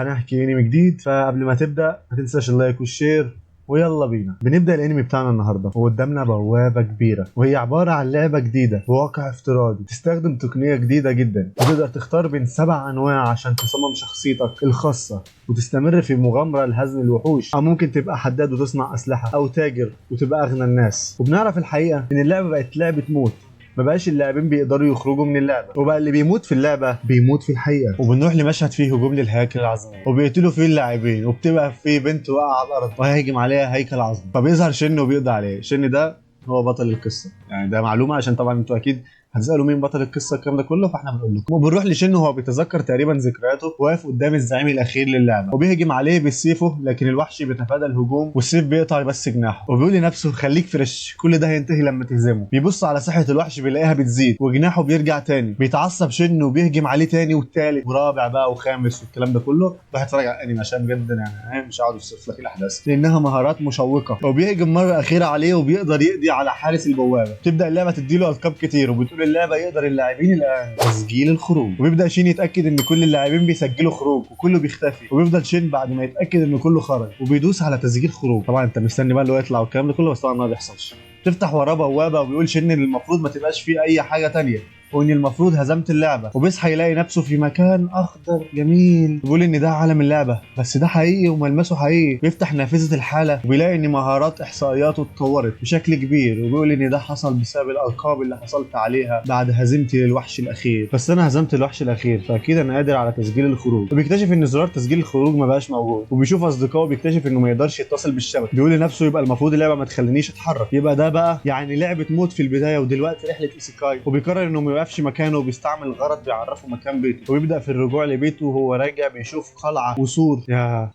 هنحكي انمي جديد، فقبل ما تبدا ما تنساش اللايك والشير ويلا بينا. بنبدا الانمي بتاعنا النهارده وقدامنا بوابه كبيره، وهي عباره عن لعبه جديده بواقع افتراضي تستخدم تقنيه جديده جدا، وتقدر تختار بين 7 انواع عشان تصمم شخصيتك الخاصه وتستمر في مغامره لهزم الوحوش، او ممكن تبقى حداد وتصنع اسلحه، او تاجر وتبقى اغنى الناس. وبنعرف الحقيقه ان اللعبه بقت لعبه موت، ما بقاش اللاعبين بيقدروا يخرجوا من اللعبه، وبقى اللي بيموت في اللعبه بيموت في الحقيقه. وبنروح لمشهد فيه هجوم للهياكل العظميه وبيقتلوا فيه اللاعبين، وبتبقى فيه بنت واقعه على الارض وهيهجم عليها هيكل عظمي، فبيظهر شن وبيقضي عليه. شن ده هو بطل القصه، يعني ده معلومه عشان طبعا انتوا اكيد هتسالوا مين بطل القصه الكلام ده كله، فاحنا بنقول لكم. وبنروح لشن وهو بيتذكر تقريبا ذكرياته واقف قدام الزعيم الاخير للعبه، وبيهجم عليه بسيفه، لكن الوحش بيتفادى الهجوم والسيف بيقطع بس جناحه، وبيقول لنفسه خليك فريش، كل ده هينتهي لما تهزمه. بيبص على صحه الوحش بيلاقيها بتزيد وجناحه بيرجع تاني، بيتعصب شن وبيهجم عليه تاني والتالت ورابع بقى وخامس والكلام ده كله. روح اتفرج على الانمي عشان بجد يعني مش هقعد اوصف لك الاحداث لانها مهارات مشوقه. وبيهجم مره اخيره عليه وبيقدر يقضي على حارس البوابه. تبدا اللعبه تديله القاب كتير، وبتقول اللعبه يقدر اللاعبين الان تسجيل الخروج، وبيبدا شين يتاكد ان كل اللاعبين بيسجلوا خروج وكله بيختفي، وبيفضل شين بعد ما يتاكد ان كله خرج وبيدوس على تسجيل خروج. طبعا انت مستني بقى اللي هو يطلع والكلام ده كله، بس طبعا ما بيحصلش. تفتح وراه بوابه وبيقول شين ان المفروض ما تبقاش فيه اي حاجه تانية، وان المفروض هزمت اللعبه. وبيصحى يلاقي نفسه في مكان اخضر جميل، بيقول ان ده عالم اللعبه، بس ده حقيقي وملمسه حقيقي. بيفتح نافذه الحاله وبيلاقي ان مهارات احصائياته اتطورت بشكل كبير، وبيقول ان ده حصل بسبب الالقاب اللي حصلت عليها بعد هزيمتي للوحش الاخير. بس انا هزمت الوحش الاخير فاكيد انا قادر على تسجيل الخروج. وبيكتشف ان زرار تسجيل الخروج ما بقاش موجود، وبيشوف اصدقائه بيكتشف انه ما يقدرش يتصل بالشبكه. بيقول لنفسه يبقى المفروض اللعبه ما تخلينيش اتحرك، يبقى ده بقى يعني لعبه موت في البدايه ودلوقتي رحله ايسيكاي. وبيقرر انه ما يوقفش مكانه وبيستعمل غرض بيعرفه مكان بيته، وبيبدا في الرجوع لبيته وهو راجع بيشوف قلعه وسور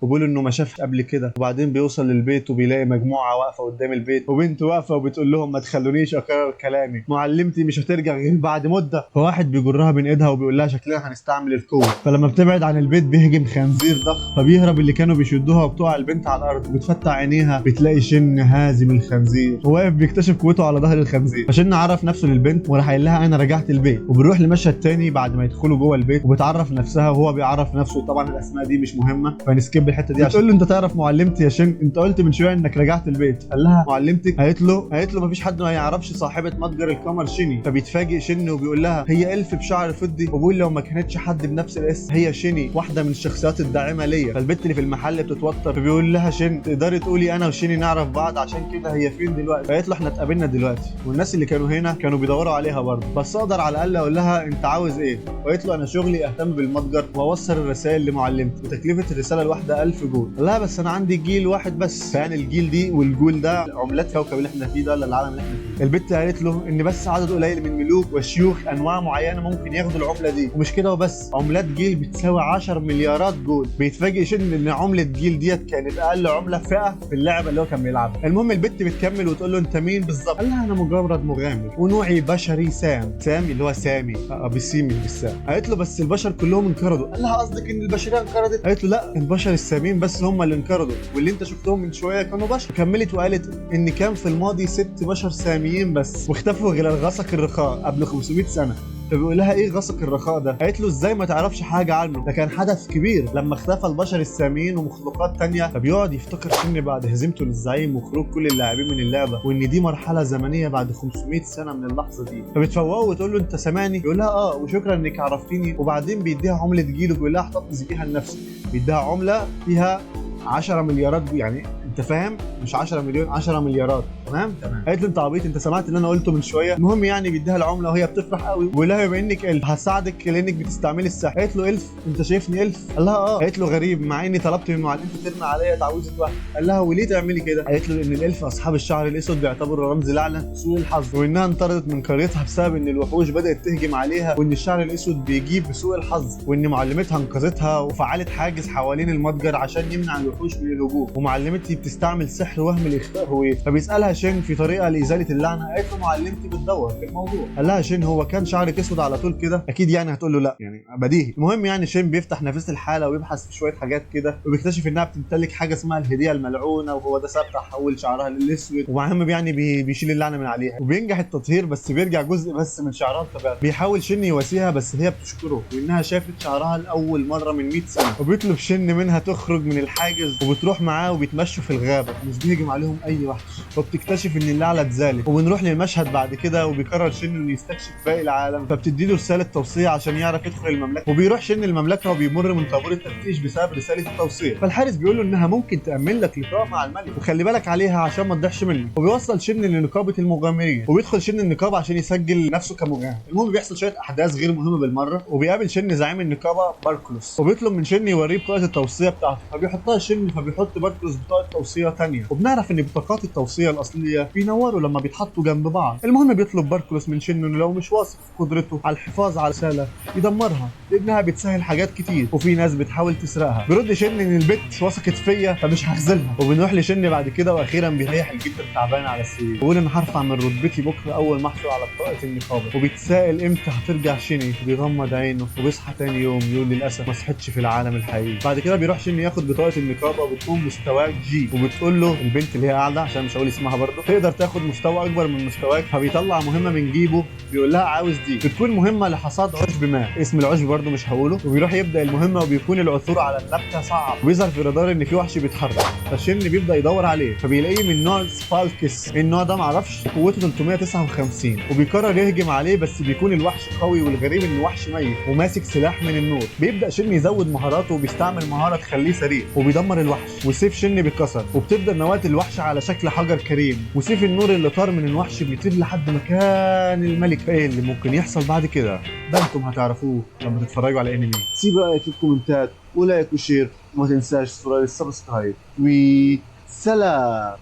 وبيقول انه ما شافش قبل كده. وبعدين بيوصل للبيت وبيلاقي مجموعه واقفه قدام البيت، وبنت واقفه وبتقول لهم ما تخلونيش اكرر كلامي، معلمتي مش هترجع غير بعد مده. فواحد بيجرها بين ايدها وبيقول لها شكلنا هنستعمل القوه. فلما بتبعد عن البيت بيهجم خنزير ضخم، فبيهرب اللي كانوا بيشدوها وبتقع البنت على الارض، وبتفتح عينيها بتلاقي شن هازم الخنزير وواقف بيكتشف قوته على ظهر الخنزير. فشن عرف نفسه للبنت وراح قايل لها انا رجعت البيت. وبنروح لمشهد تاني بعد ما يدخلوا جوه البيت، وبتعرف نفسها وهو بيعرف نفسه. طبعا الاسماء دي مش مهمه فنسكيب الحته دي. بتقول له انت تعرف معلمتي يا شن؟ انت قلت من شويه انك رجعت البيت. قال لها معلمتك؟ قالت له مفيش حد ما يعرفش صاحبه متجر القمر شيني. فبيتفاجئ شن وبيقول لها هي الف بشعر فضي، وبيقول لو ما كانتش حد بنفس الاسم هي شيني، واحده من الشخصيات الداعمه ليا. فالبنت اللي في المحل بتتوتر، فبيقول لها شن تقدري تقولي انا وشيني نعرف بعض عشان كده هي فين دلوقتي؟ فقالت له احنا اتقابلنا دلوقتي والناس اللي كانوا هنا كانوا بيدوروا عليها برضه، بس اقدر على الاقل اقول لها انت عاوز ايه. وقالت له انا شغلي اهتم بالمتجر واوصل الرسائل لمعلمتي، وتكلفه الرساله الواحده 1000 جول. لا بس انا عندي جيل واحد بس، فيعني الجيل دي والجول ده عملات كوكب اللي احنا فيه ده ولا العالم اللي احنا فيه. البت قالت له ان بس عدد قليل من ملوك وشيوخ انواع معينه ممكن ياخدوا العمله دي، ومش كده وبس، عملات جيل بتساوي 10 مليارات جول. بيتفاجئ شن ان عمله جيل ديت كانت اقل عمله فئه في اللعبه اللي هو كان بيلعبها. المهم البت بتكمل وتقول له انت مين بالظبط؟ قال لها انا مجرد مغامر ونوعي بشري سامي اللي هو سامي بسيمي بالسام. قالت له بس البشر كلهم انقرضوا. قال لها قصدك ان البشريه انقرضت؟ قالت له لا، البشر السامين بس هم اللي انقرضوا، واللي انت شفتهم من شويه كانوا بشر. كملت وقالت ان كان في الماضي 6 بشر ساميين بس، واختفوا غير الغسق الرخاء قبل 500 سنه. فبيقول لها ايه غسق الرخاء ده؟ قالت له ازاي ما تعرفش حاجه عنه؟ ده كان حدث كبير لما اختفى البشر الساميين ومخلوقات تانية. فبيقعد يفتكر شن بعد هزيمته للزعيم وخروج كل اللاعبين من اللعبه، وان دي مرحله زمنيه بعد 500 سنه من اللحظه دي. فبتفوقه وتقول له انت سامعني؟ يقول لها اه وشكرا انك عرفتيني. وبعدين بيديها عمله جيل وبيقول لها احتفظي بيها لنفسك. بيديها عمله فيها 10 مليارات يعني انت فاهم، مش 10 مليون، 10 مليارات. تمام. قالت له انت عبيط، انت سمعت اللي انا قلته من شويه؟ المهم يعني بيديها العمله وهي بتفرح قوي وبيقول لها بما انك الف هساعدك لانك بتستعملي السحر. قالت له الف؟ انت شايفني الف؟ قال لها اه. قالت له غريب مع اني طلبت من معلمتي ترمي عليا تعويذه وهم. قال لها وليه تعملي كده؟ قالت له ان الالف اصحاب الشعر الاسود بيعتبروا رمز لعنه سوء الحظ، وانها انطردت من قريتها بسبب ان الوحوش بدات تهجم عليها، وان الشعر الاسود بيجيب بسوء الحظ، وان معلمتها انقذتها وفعلت حاجز حوالين المتجر عشان يمنع الوحوش من الهجوم، ومعلمتي بتستعمل سحر وهم لاخفاء هويتها. فبيسالها شين في طريقه لازاله اللعنه. قالت له معلمتي بتدور في الموضوع. قال لها شين هو كان شعرك اسود على طول كده؟ اكيد يعني هتقول له لا، يعني بديهي. المهم يعني شين بيفتح نافذه الحاله ويبحث في شويه حاجات كده، وبيكتشف انها بتمتلك حاجه اسمها الهديه الملعونه، وهو ده سبب تحول شعرها للاسود. ومهم يعني بيشيل اللعنه من عليها وبينجح التطهير، بس بيرجع جزء بس من شعرها الطبيعي. بيحاول شين يواسيها بس هي بتشكره وانها شافت شعرها لاول مره من 100 سنه. وبيطلب شين منها تخرج من الحاجز وبتروح معاه وبيتمشوا في الغابه، مش بيهجم عليهم اي وحش. وبتكتشف ان اللعنه اتزالت. وبنروح للمشهد بعد كده وبيقرر شين انه يستكشف باقي العالم، فبتديله رساله توصيه عشان يعرف يدخل المملكه. وبيروح شين المملكه وبيمر من طابور التفتيش بسبب رساله التوصيه. فالحارس بيقول له انها ممكن تامن لك لقاء مع الملك وخلي بالك عليها عشان ما تضيعش منك. وبيوصل شين لنقابه المغامرين وبيدخل شين النقابه عشان يسجل نفسه كمغامر. المهم بيحصل شويه احداث غير مهمه بالمره، وبيقابل شين زعيم النقابه باركلوس وبيطلب من شين يوريه بطاقه التوصيه بتاعته، فبيحطها شين فبيحط باركلوس بطاقه توصيه ثانيه. وبنعرف ان بطاقات التوصيه الاصليه بينوروا لما بيتحطوا جنب بعض. المهم بيطلب باركلوس من شين انه لو مش واثق في قدرته على الحفاظ على رساله يدمرها، لانها بتسهل حاجات كتير وفي ناس بتحاول تسرقها. بيرد شين ان البت وثقت فيا فمش هخذلها. وبنروح لشين بعد كده واخيرا بيريح الجد التعبان على السرير ويقول انا هرفع من رتبتي بكره اول ما احصل على بطاقه النقابه. وبيتساءل امتى هترجع شيني، وبيغمض عينه وبيصحى تاني يوم يقول للاسف ما صحتش في العالم الحقيقي. بعد كده بيروح شيني ياخد بطاقه النقابه وبتكون مستواه جي، وبتقول له البنت اللي هي قاعده عشان مش هقول اسمها برضه تقدر تاخد مستوى اكبر من مستواك. فبيطلع مهمه من جيبه بيقول لها عاوز دي، بتكون مهمه لحصاد عشب ما، اسم العشب برضه مش هقوله. وبيروح يبدا المهمه وبيكون العثور على النبته صعب، وبيظهر في الرادار ان في وحش بيتحرك. فشين بيبدا يدور عليه فبيلاقيه من نوع سفالكس. النوع ده معرفش قوته 359 وبيقرر يهجم عليه، بس بيكون الوحش قوي والغريب انه وحش ميت وماسك سلاح من النور. بيبدا شن يزود مهاراته وبيستعمل مهاره تخليه سريع وبيدمر الوحش، وسيف شن بيتكسر وبتبدا نواه الوحش على شكل حجر كريم، وسيف النور اللي طار من الوحش بيطير لحد مكان الملك. ايه اللي ممكن يحصل بعد كده ده انتم هتعرفوه لما تتفرجوا على انمي. سيبوا رايك في الكومنتات ولايك وشير وما تنساش زرار السبسكرايب وسلام.